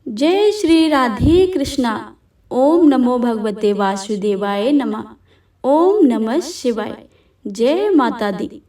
जय श्री राधे कृष्णा। ओम नमो भगवते वासुदेवाय नमः। ओम नमः शिवाय। जय माता दी।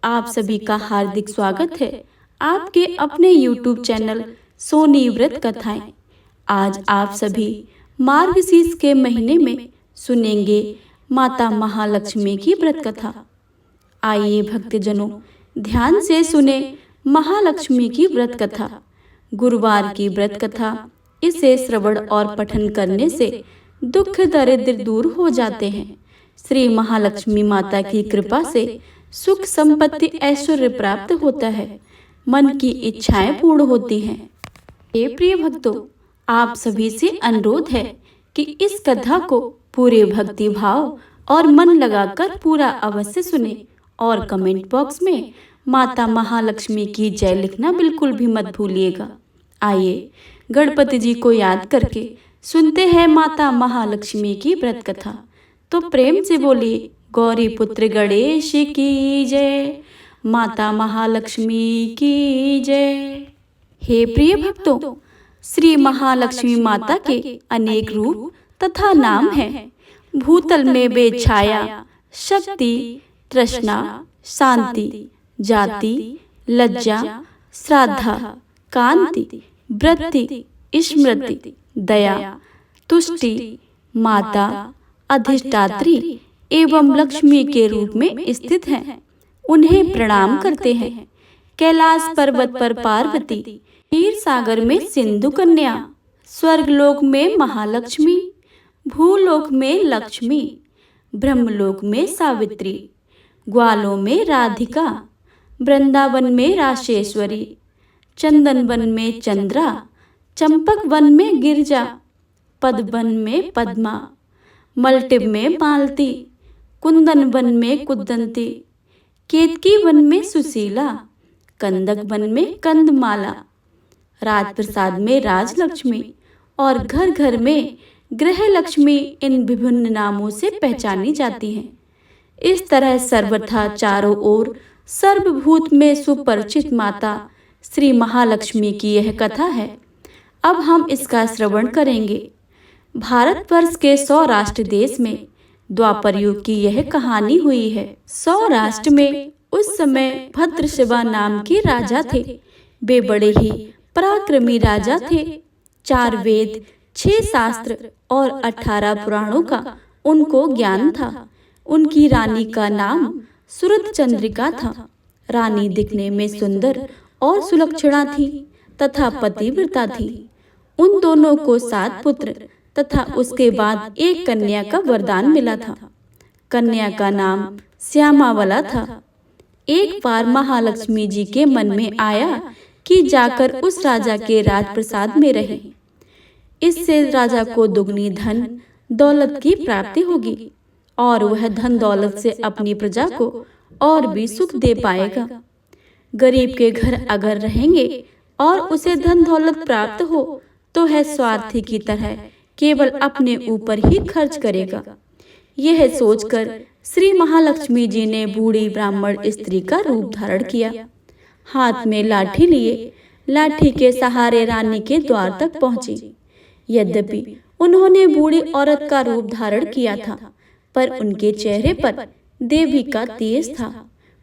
आप सभी का हार्दिक स्वागत है आपके अपने YouTube चैनल सोनी व्रत कथाएं। आज आप सभी मार्गशीर्ष के महीने में सुनेंगे माता महालक्ष्मी की व्रत कथा। आइए भक्तजनों, ध्यान से सुने महालक्ष्मी की व्रत कथा। गुरुवार की व्रत कथा। इसे श्रवण और पठन करने से दुख दरिद्र दूर हो जाते हैं। श्री महालक्ष्मी माता की कृपा से सुख संपत्ति ऐश्वर्य प्राप्त होता है। मन की इच्छाएं पूर्ण होती हैं। हे प्रिय भक्तों, आप सभी से अनुरोध है कि इस कथा को पूरे भक्ति भाव और मन लगाकर पूरा अवश्य सुने और कमेंट बॉक्स में माता महालक्ष्मी की जय लिखना बिल्कुल भी मत भूलिएगा। आइए गणपति जी को याद करके सुनते हैं माता महालक्ष्मी की व्रत कथा। तो प्रेम से बोलिए गौरी पुत्र गणेश की जय, माता महालक्ष्मी की जय। हे प्रिय भक्तों, श्री महालक्ष्मी माता के अनेक रूप तथा नाम हैं। भूतल में वे छाया, शक्ति, तृष्णा, शांति, जाति, लज्जा, श्रद्धा, कांति, वृत्ति, स्मृति, दया, तुष्टि, माता, अधिष्ठात्री एवं लक्ष्मी के रूप में स्थित हैं। उन्हें प्रणाम करते हैं। कैलाश पर्वत पर पार्वती, क्षीर सागर में सिंधु कन्या, स्वर्गलोक में महालक्ष्मी, भूलोक में लक्ष्मी, ब्रह्मलोक में सावित्री, ग्वालों में राधिका, वृंदावन में राशेश्वरी, चंदन वन में चंद्रा, चंपक वन में गिरजा, पद्मवन में पद्मा, मल्टिव में मालती, कुंदन वन में कुदंती, केतकी वन में सुशीला, कंदक वन में कंदमाला, राजप्रसाद में राजलक्ष्मी और घर घर में गृह लक्ष्मी इन विभिन्न नामों से पहचानी जाती हैं। इस तरह सर्वथा चारों ओर सर्वभूत में सुपरिचित माता श्री महालक्ष्मी की यह कथा है। अब हम इसका श्रवण करेंगे। भारतवर्ष के सौराष्ट्र देश में द्वापर युग की यह कहानी हुई है। सौराष्ट्र में उस समय भद्रशिवा नाम के राजा थे। वे बड़े ही पराक्रमी राजा थे। 4 वेद, 6 शास्त्र और 18 पुराणों का उनको ज्ञान था। उनकी रानी का नाम सुरत चंद्रिका था। रानी दिखने में सुंदर और सुलक्षणा थी तथा पतिव्रता थी। उन दोनों को 7 पुत्र तथा उसके बाद एक कन्या का वरदान मिला था। कन्या का नाम श्यामावला था। एक बार महालक्ष्मी जी के मन में आया कि जाकर उस राजा के राजप्रसाद में रहे। इससे राजा को दुगनी धन दौलत की प्राप्ति होगी और वह धन दौलत से अपनी प्रजा को और भी सुख दे पाएगा। गरीब के घर अगर रहेंगे और उसे धन दौलत प्राप्त हो तो है स्वार्थी की तरह केवल अपने ऊपर ही खर्च करेगा। यह सोचकर श्री महालक्ष्मी जी ने बूढ़ी ब्राह्मण स्त्री का रूप धारण किया। हाथ में लाठी लिए लाठी के सहारे रानी के द्वार तक पहुंची। यद्यपि उन्होंने बूढ़ी औरत का रूप धारण किया था, पर उनके चेहरे पर देवी का तेज था।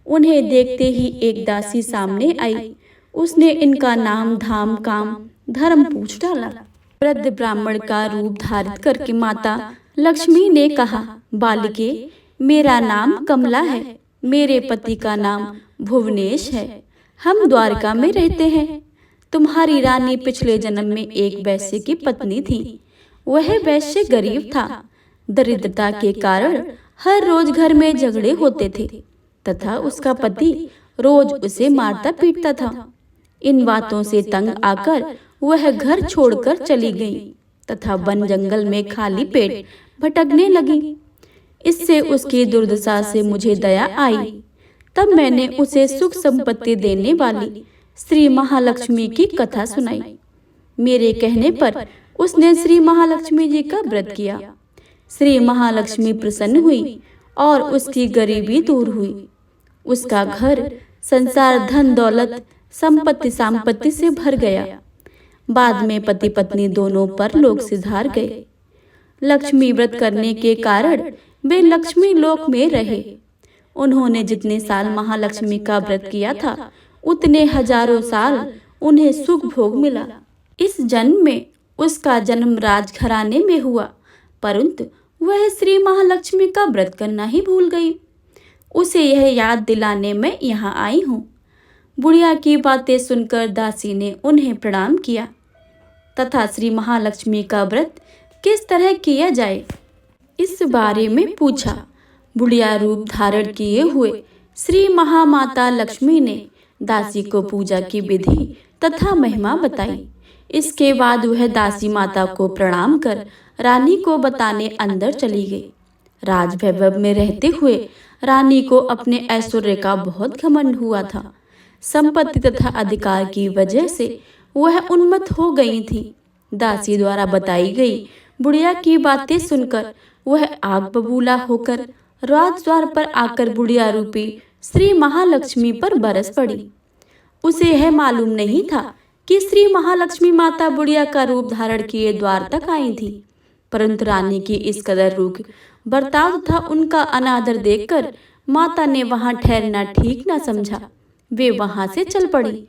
उन्हें देखते ही एक दासी सामने आई। उसने इनका नाम, धाम, काम, धर्म पूछ डाला। वृद्ध ब्राह्मण का रूप धारित करके माता लक्ष्मी ने कहा, बालिके, मेरा नाम कमला है। मेरे पति का नाम भुवनेश है। हम द्वारका में रहते हैं। तुम्हारी रानी पिछले जन्म में एक वैश्य की पत्नी थी। वह वैश्य गरीब था। दरिद्रता के कारण हर रोज घर में झगड़े होते थे तथा उसका पति रोज उसे मारता पीटता था। इन बातों से तंग आकर वह घर छोड़कर चली गई तथा वन जंगल में खाली पेट भटकने लगी। इससे उसकी दुर्दशा से मुझे दया आई। तब मैंने उसे सुख संपत्ति देने वाली श्री महालक्ष्मी की कथा सुनाई। मेरे कहने पर उसने श्री महालक्ष्मी जी का व्रत किया। श्री महालक्ष्मी प्रसन्न हुई और उसकी गरीबी दूर हुई। उसका घर संसार धन दौलत संपत्ति संपत्ति से भर गया। बाद में पति पत्नी दोनों परलोक सिधार गए। लक्ष्मी व्रत करने के कारण वे लक्ष्मी लोक में रहे। उन्होंने जितने साल महालक्ष्मी का व्रत किया था उतने हजारों साल उन्हें सुख भोग मिला। इस जन्म में उसका जन्म राजघराने में हुआ, परंतु वह श्री महालक्ष्मी का व्रत करना ही भूल गई। उसे यह याद दिलाने मैं यहाँ आई हूँ। बुढ़िया की बातें सुनकर दासी ने उन्हें प्रणाम किया तथा श्री महालक्ष्मी का व्रत किस तरह किया जाए इस बारे में पूछा। बुढ़िया रूप धारण किए हुए श्री महामाता लक्ष्मी ने दासी को पूजा की विधि तथा महिमा बताई। इसके बाद वह दासी माता को प्रणाम कर रानी को बताने अंदर चली गई। राजवैभव में रहते हुए रानी को अपने ऐश्वर्य का बहुत घमंड हुआ था। संपत्ति तथा अधिकार की वजह से वह उन्मत्त हो गई थी। दासी द्वारा बताई गई बुढ़िया की बातें सुनकर वह आग बबूला होकर राजद्वार पर आकर बुढ़िया रूपी श्री महालक्ष्मी पर बरस पड़ी। उसे यह मालूम नहीं था कि श्री महालक्ष्मी माता बुढ़िया का रूप धारण किए द्वार तक आई थी, परंतु रानी की इस कदर रूख बर्ताव तथा उनका अनादर देखकर माता ने वहां ठहरना ठीक न समझा। वे वहां से चल पड़ी।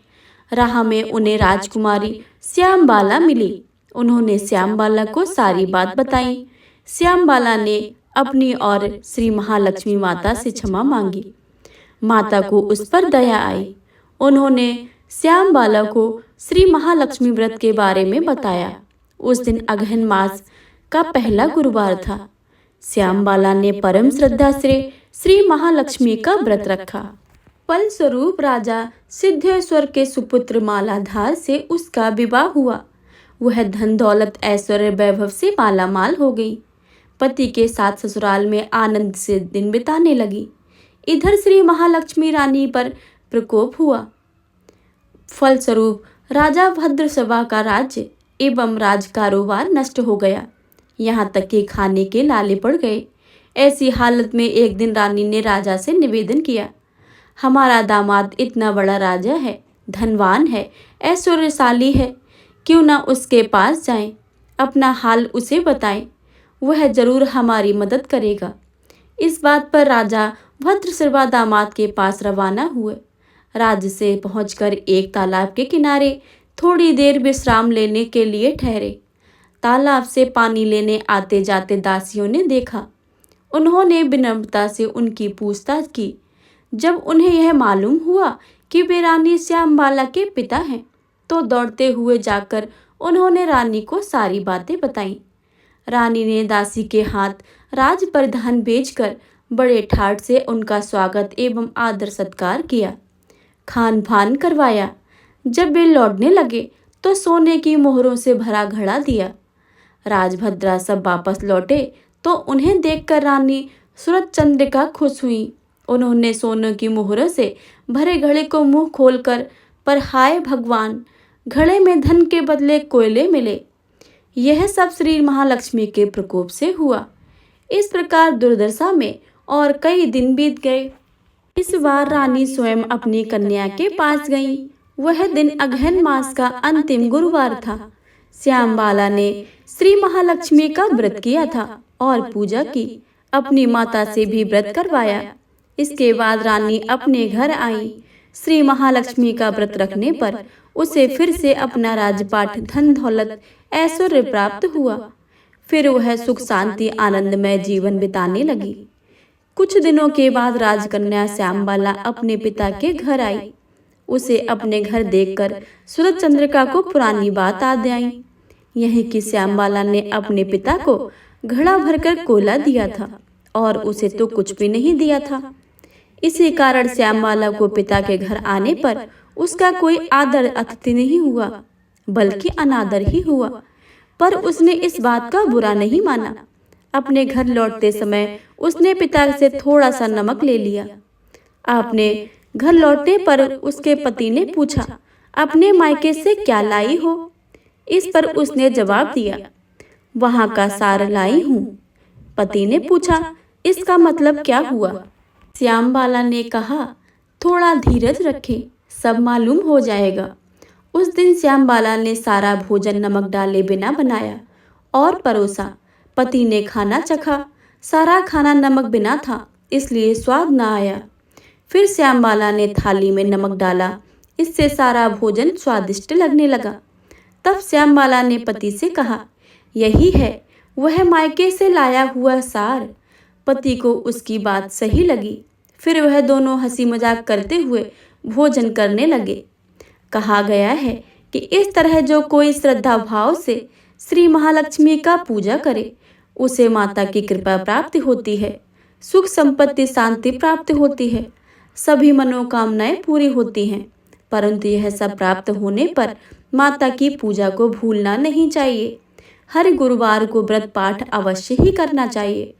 राह में उन्हें राजकुमारी श्यामबाला मिली। उन्होंने श्यामबाला को सारी बात बताई। श्यामबाला ने अपनी और श्री महालक्ष्मी माता से क्षमा मांगी। माता को उस पर दया आई। उन्होंने श्यामबाला को श्री महालक्ष्मी व्रत के बारे में बताया। उस दिन अगहन मास का पहला गुरुवार था। श्यामबाला ने परम श्रद्धा से श्री महालक्ष्मी का व्रत रखा। फलस्वरूप राजा सिद्धेश्वर के सुपुत्र मालाधार से उसका विवाह हुआ। वह धन दौलत ऐश्वर्य वैभव से मालामाल हो गई। पति के साथ ससुराल में आनंद से दिन बिताने लगी। इधर श्री महालक्ष्मी रानी पर प्रकोप हुआ। फलस्वरूप राजा भद्रसभा का राज्य एवं राज कारोबार नष्ट हो गया। यहाँ तक कि खाने के लाले पड़ गए। ऐसी हालत में एक दिन रानी ने राजा से निवेदन किया, हमारा दामाद इतना बड़ा राजा है, धनवान है, ऐश्वर्यशाली है, क्यों ना उसके पास जाएं, अपना हाल उसे बताएं, वह जरूर हमारी मदद करेगा। इस बात पर राजा भद्रसभा दामाद के पास रवाना हुए। राज्य से पहुंचकर एक तालाब के किनारे थोड़ी देर विश्राम लेने के लिए ठहरे। तालाब से पानी लेने आते जाते दासियों ने देखा। उन्होंने विनम्रता से उनकी पूछताछ की। जब उन्हें यह मालूम हुआ कि वे रानी श्यामबाला के पिता हैं, तो दौड़ते हुए जाकर उन्होंने रानी को सारी बातें बताईं। रानी ने दासी के हाथ राज परिधान बेचकर बड़े ठाट से उनका स्वागत एवं आदर सत्कार किया, खान पान करवाया। जब वे लौटने लगे तो सोने की मोहरों से भरा घड़ा दिया। राजभद्रा सब वापस लौटे तो उन्हें देखकर रानी सूरज चंद्रिका खुश हुई। उन्होंने सोने की मोहरों से भरे घड़े को मुंह खोलकर, पर हाय भगवान, घड़े में धन के बदले कोयले मिले। यह सब श्री महालक्ष्मी के प्रकोप से हुआ। इस प्रकार दुर्दशा में और कई दिन बीत गए। इस बार रानी स्वयं अपनी कन्या के पास गई। वह दिन अगहन मास का अंतिम गुरुवार था। श्यामबाला ने श्री महालक्ष्मी का व्रत किया था और पूजा की। अपनी माता से भी व्रत करवाया। इसके बाद रानी अपने घर आई। श्री महालक्ष्मी का व्रत रखने पर उसे फिर से अपना राजपाट, धन दौलत, ऐश्वर्य प्राप्त हुआ। फिर वह सुख शांति आनंदमय जीवन बिताने लगी। कुछ दिनों के बाद राजकन्या श्यामबाला अपने पिता के घर आई। उसे अपने घर देखकर सूरज चंद्रिका को पुरानी बात याद आई। यही कि श्यामबाला ने अपने पिता को घड़ा भरकर कोयला दिया था और उसे तो कुछ भी नहीं दिया था। इसी कारण श्यामबाला को पिता के घर आने पर उसका कोई आदर अतिथि नहीं हुआ, बल्कि अनादर ही हुआ। पर उसने इस बात का बुरा नहीं माना। अपने घर लौटते समय उसने पिता से थोड़ा सा नमक ले लिया। अपने घर लौटने पर उसके पति ने पूछा, अपने मायके से क्या लाई हो? इस पर उसने जवाब दिया, वहां का सार लाई हूँ। पति ने पूछा, इसका मतलब क्या हुआ? श्यामबाला ने कहा, थोड़ा धीरज रखें, सब मालूम हो जाएगा। उस दिन श्यामबाला ने सारा भोजन नमक डाले बिना बनाया और परोसा। पति ने खाना चखा, सारा खाना नमक बिना था, इसलिए स्वाद न आया। फिर श्यामबाला ने थाली में नमक डाला, इससे सारा भोजन स्वादिष्ट लगने लगा। तब श्यामबाला ने पति से कहा, यही है वह मायके से लाया हुआ सार। पति को उसकी बात सही लगी। फिर वह दोनों हंसी मजाक करते हुए भोजन करने लगे। कहा गया है कि इस तरह जो कोई श्रद्धा भाव से श्री महालक्ष्मी का पूजा करे, उसे माता की कृपा प्राप्ति होती है, सुख संपत्ति शांति प्राप्त होती है, सभी मनोकामनाएं पूरी होती हैं। परंतु यह सब प्राप्त होने पर माता की पूजा को भूलना नहीं चाहिए। हर गुरुवार को व्रत पाठ अवश्य ही करना चाहिए।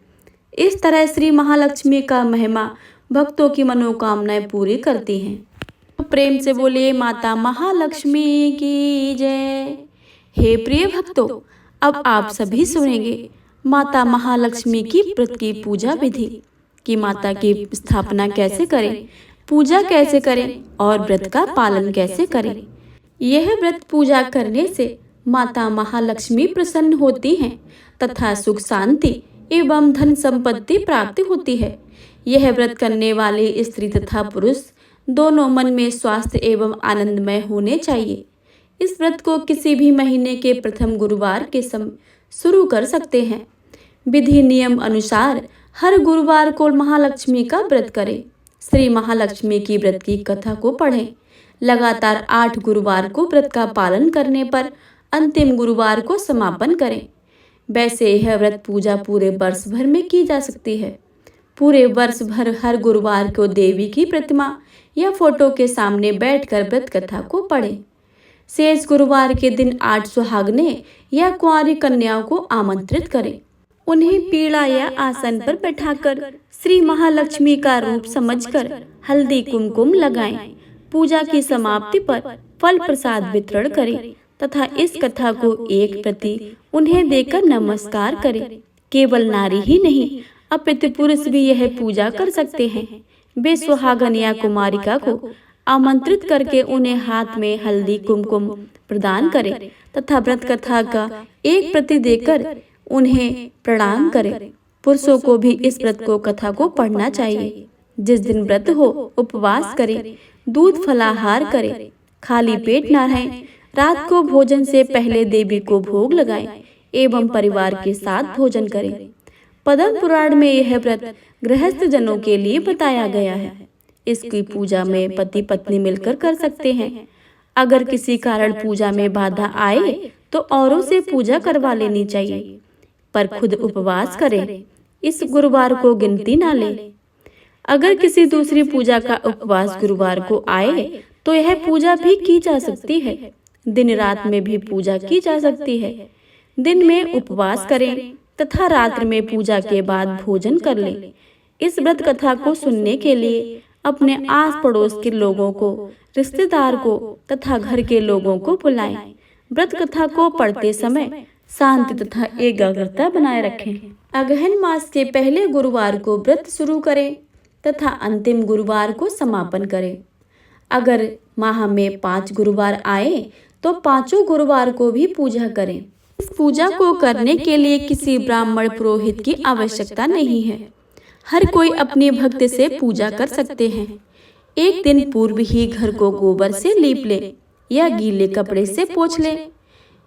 इस तरह श्री महालक्ष्मी का महिमा भक्तों की मनोकामनाएं पूरी करती हैं। प्रेम से बोलिए माता महालक्ष्मी की जय। हे प्रिय भक्तों, अब आप सभी सुनेंगे माता महालक्ष्मी की व्रत की पूजा विधि कि माता की स्थापना कैसे करें, पूजा कैसे करें और व्रत का पालन कैसे करें। यह व्रत पूजा करने से माता महालक्ष्मी प्रसन्न होती हैं तथा सुख शांति एवं धन संपत्ति प्राप्ति होती है। यह व्रत करने वाले स्त्री तथा पुरुष दोनों मन में स्वास्थ्य एवं आनंदमय होने चाहिए। इस व्रत को किसी भी महीने के प्रथम गुरुवार के समय शुरू कर सकते हैं। विधि नियम अनुसार हर गुरुवार को महालक्ष्मी का व्रत करें। श्री महालक्ष्मी की व्रत की कथा को पढ़ें। लगातार 8 गुरुवार को व्रत का पालन करने पर अंतिम गुरुवार को समापन करें। वैसे यह व्रत पूजा पूरे वर्ष भर में की जा सकती है। पूरे वर्ष भर हर गुरुवार को देवी की प्रतिमा या फोटो के सामने बैठकर व्रत कथा को पढ़ें। शेष गुरुवार के दिन 8 सुहागने या कुंवारी कन्याओं को आमंत्रित करें। उन्हें पीढ़ा या आसन पर बैठाकर श्री महालक्ष्मी का रूप समझकर हल्दी कुमकुम लगाएं। पूजा की समाप्ति पर फल प्रसाद वितरण करें तथा इस कथा को एक प्रति उन्हें देकर नमस्कार करें। केवल नारी ही नहीं, अपितु पुरुष भी यह पूजा कर सकते हैं। वे सुहागन या कुमारिका को आमंत्रित करके उन्हें हाथ में हल्दी कुमकुम प्रदान करें तथा व्रत कथा का एक प्रति देकर उन्हें प्रणाम करें। पुरुषों को भी इस व्रत को कथा को पढ़ना चाहिए। जिस दिन व्रत हो उपवास करें, दूध फलाहार करें, खाली पेट न रहें। रात को भोजन से पहले देवी को भोग लगाएं एवं परिवार के साथ भोजन करें। पद्म पुराण में यह व्रत गृहस्थ जनों के लिए बताया गया है। इसकी पूजा में पति पत्नी मिलकर कर सकते हैं। अगर किसी कारण पूजा में बाधा आए तो औरों से पूजा करवा लेनी चाहिए, पर खुद उपवास करें। इस गुरुवार को गिनती ना लें। अगर किसी दूसरी पूजा का उपवास गुरुवार को आए तो यह पूजा भी की जा सकती है। दिन रात में भी पूजा की जा सकती है। दिन में उपवास करें तथा रात्रि में पूजा के बाद भोजन कर लें। इस व्रत कथा को सुनने के लिए अपने आस पड़ोस के लोगों को, रिश्तेदार को तथा घर के लोगों को बुलाएं। व्रत कथा को पढ़ते समय शांति तथा एकाग्रता बनाए रखें। अगहन मास के पहले गुरुवार को व्रत शुरू करें तथा अंतिम गुरुवार को समापन करें। अगर माह में 5 गुरुवार आए तो 5 गुरुवार को भी पूजा करें। इस पूजा को करने के लिए किसी ब्राह्मण पुरोहित की आवश्यकता नहीं है। हर कोई अपनी भक्ति से पूजा कर सकते हैं। एक दिन पूर्व ही घर को गोबर से लीप लें या गीले कपड़े से पोंछ लें।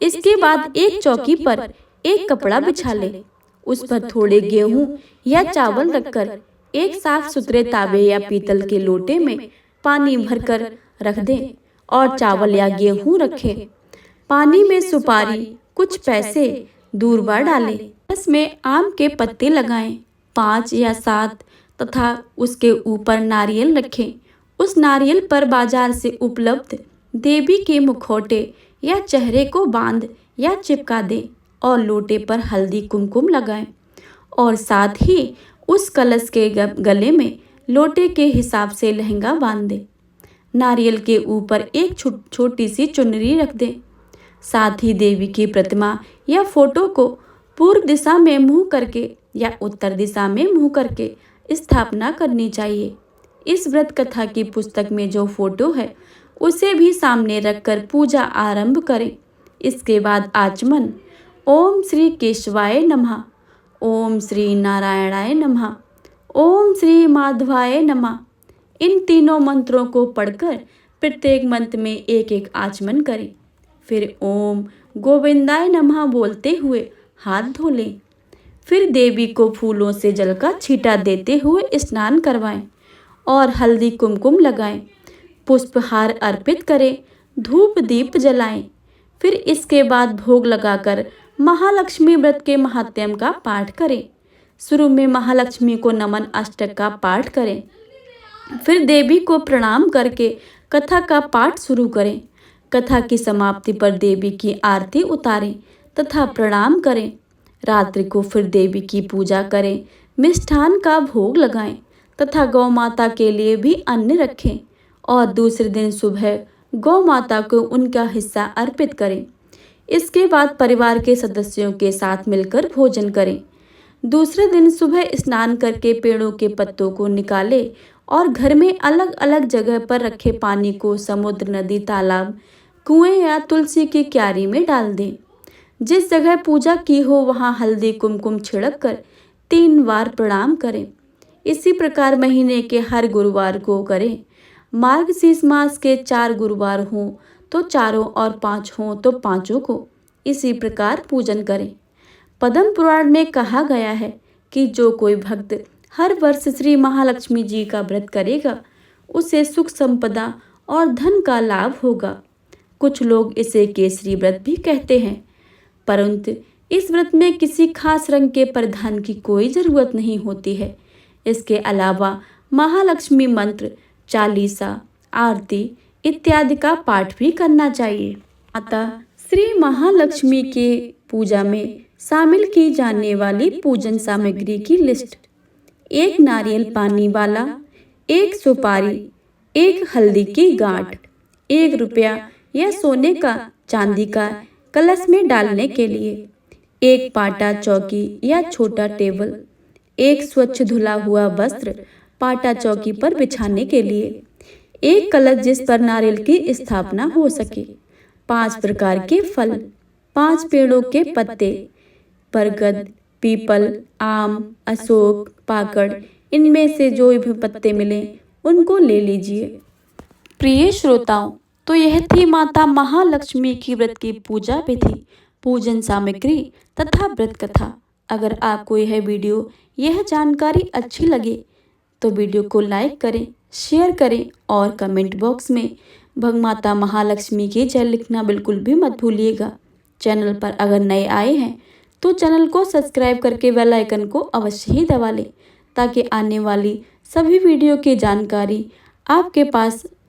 इसके बाद एक चौकी पर एक कपड़ा बिछा लें। उस पर थोड़े गेहूं या चावल रखकर एक साफ सुथरे तांबे या पीतल के लोटे में पानी भरकर रख दें और चावल या गेहूं रखें। पानी में सुपारी, कुछ पैसे, दूर्वा डालें। इसमें आम के पत्ते लगाएं, 5 या 7 तथा उसके ऊपर नारियल रखें। उस नारियल पर बाजार से उपलब्ध देवी के मुखौटे या चेहरे को बांध या चिपका दें और लोटे पर हल्दी कुमकुम लगाएं और साथ ही उस कलश के गले में लोटे के हिसाब से लहंगा बांध दें। नारियल के ऊपर एक छोटी सी चुनरी रख दें। साथ ही देवी की प्रतिमा या फोटो को पूर्व दिशा में मुंह करके या उत्तर दिशा में मुंह करके स्थापना करनी चाहिए। इस व्रत कथा की पुस्तक में जो फोटो है उसे भी सामने रखकर पूजा आरंभ करें। इसके बाद आचमन ओम श्री केशवाय नमः, ओम श्री नारायणाय नमः, ओम श्री माधवाय नमः, इन तीनों मंत्रों को पढ़कर प्रत्येक मंत्र में एक एक आचमन करें। फिर ओम गोविंदाय नमः बोलते हुए हाथ धो लें। फिर देवी को फूलों से जल का छींटा देते हुए स्नान करवाएं और हल्दी कुमकुम लगाएं, पुष्पहार अर्पित करें, धूप दीप जलाएं। फिर इसके बाद भोग लगाकर महालक्ष्मी व्रत के महात्म्य का पाठ करें। शुरू में महालक्ष्मी को नमन अष्टक का पाठ करें। फिर देवी को प्रणाम करके कथा का पाठ शुरू करें। कथा की समाप्ति पर देवी की आरती उतारें तथा प्रणाम करें। रात्रि को फिर देवी की पूजा करें, मिष्ठान का भोग लगाएं तथा गौ माता के लिए भी अन्न रखें और दूसरे दिन सुबह गौ माता को उनका हिस्सा अर्पित करें। इसके बाद परिवार के सदस्यों के साथ मिलकर भोजन करें। दूसरे दिन सुबह स्नान करके पेड़ों के पत्तों को निकालें और घर में अलग अलग जगह पर रखे पानी को समुद्र, नदी, तालाब, कुएं या तुलसी की क्यारी में डाल दें। जिस जगह पूजा की हो वहां हल्दी कुमकुम छिड़क कर 3 बार प्रणाम करें। इसी प्रकार महीने के हर गुरुवार को करें। मार्गशीर्ष मास के 4 गुरुवार हों तो चारों और 5 हों तो 5 को इसी प्रकार पूजन करें। पद्म पुराण में कहा गया है कि जो कोई भक्त हर वर्ष श्री महालक्ष्मी जी का व्रत करेगा उसे सुख संपदा और धन का लाभ होगा। कुछ लोग इसे केसरी व्रत भी कहते हैं, परंतु इस व्रत में किसी खास रंग के परिधान की कोई जरूरत नहीं होती है। इसके अलावा महालक्ष्मी मंत्र, चालीसा, आरती इत्यादि का पाठ भी करना चाहिए। माता श्री महालक्ष्मी के पूजा में शामिल की जाने वाली पूजन सामग्री की लिस्ट: 1 नारियल पानी वाला, 1 सुपारी, 1 हल्दी की गांठ, 1 रुपया या सोने का चांदी का कलश में डालने के लिए, 1 पाटा चौकी या छोटा टेबल, 1 स्वच्छ धुला हुआ वस्त्र पाटा चौकी पर बिछाने के लिए, 1 कलश जिस पर नारियल की स्थापना हो सके, 5 प्रकार के फल, 5 पेड़ों के पत्ते, बरगद, पीपल, आम, अशोक, पाकड़, इनमें से जो भी पत्ते मिले उनको ले लीजिए। प्रिय श्रोताओं, तो यह थी माता महालक्ष्मी की व्रत की पूजा विधि, पूजन सामग्री तथा व्रत कथा। अगर आपको यह वीडियो, यह जानकारी अच्छी लगे तो वीडियो को लाइक करें, शेयर करें और कमेंट बॉक्स में भगमाता महालक्ष्मी की जय लिखना बिल्कुल भी मत भूलिएगा। चैनल पर अगर नए आए हैं तो चैनल को सब्सक्राइब करके बेल आइकन को अवश्य ही दबा लें ताकि आने वाली सभी वीडियो की जानकारी आपके पास